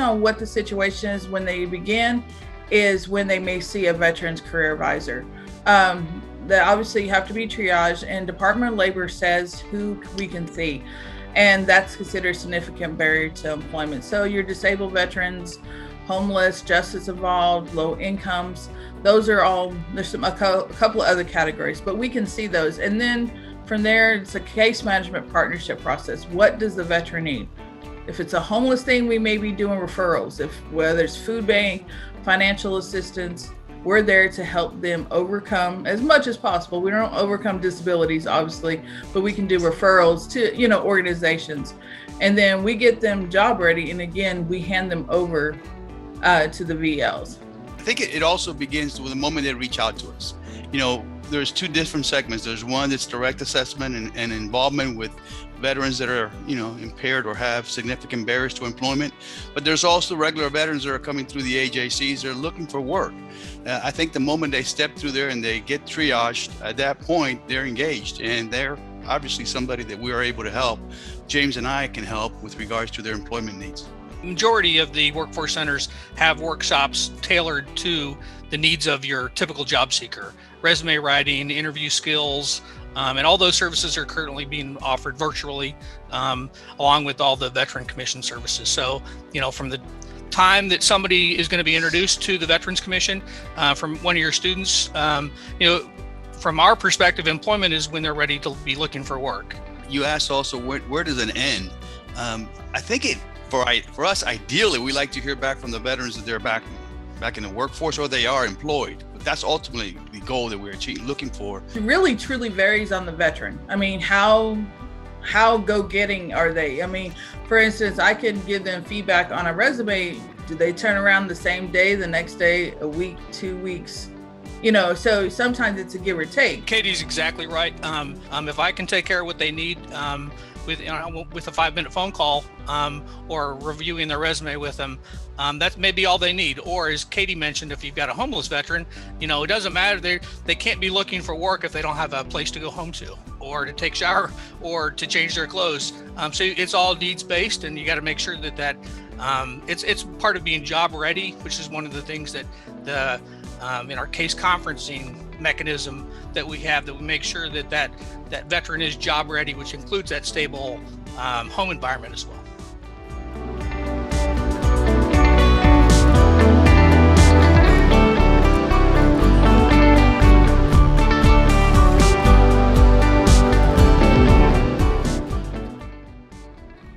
on what the situation is when they begin, is when they may see a Veterans Career Advisor. That obviously have to be triaged, and Department of Labor says who we can see, and that's considered a significant barrier to employment. So your disabled veterans, homeless, justice involved, low incomes, those are all, there's a couple of other categories, but we can see those. And then from there, it's a case management partnership process. What does the veteran need? If it's a homeless thing, we may be doing referrals. Whether it's food bank, financial assistance, we're there to help them overcome as much as possible. We don't overcome disabilities, obviously, but we can do referrals to, organizations. And then we get them job ready. And again, we hand them over to the VLs. I think it also begins with the moment they reach out to us. There's two different segments. There's one that's direct assessment and involvement with veterans that are, impaired or have significant barriers to employment. But there's also regular veterans that are coming through the AJCs. They're looking for work. I think the moment they step through there and they get triaged, at that point, they're engaged, and they're obviously somebody that we are able to help. James and I can help with regards to their employment needs. Majority of the workforce centers have workshops tailored to the needs of your typical job seeker. Resume writing, interview skills, and all those services are currently being offered virtually, along with all the Veteran Commission services. So, from the time that somebody is going to be introduced to the Veterans Commission from one of your students, from our perspective, employment is when they're ready to be looking for work. You asked also, where does it end? I think for us, ideally, we like to hear back from the veterans that they're back in the workforce or they are employed. But that's ultimately the goal that we're looking for. It really truly varies on the veteran. I mean, how go-getting are they? I mean, for instance, I can give them feedback on a resume. Do they turn around the same day, the next day, a week, 2 weeks? So sometimes it's a give or take. Katie's exactly right. If I can take care of what they need with a 5-minute phone call or reviewing their resume with them, that's maybe all they need. Or as Katie mentioned, if you've got a homeless veteran, it doesn't matter. They can't be looking for work if they don't have a place to go home to, or to take a shower, or to change their clothes. So it's all needs based, and you got to make sure that it's part of being job ready, which is one of the things that in our case conferencing mechanism that we have, that we make sure that veteran is job ready, which includes that stable home environment as well.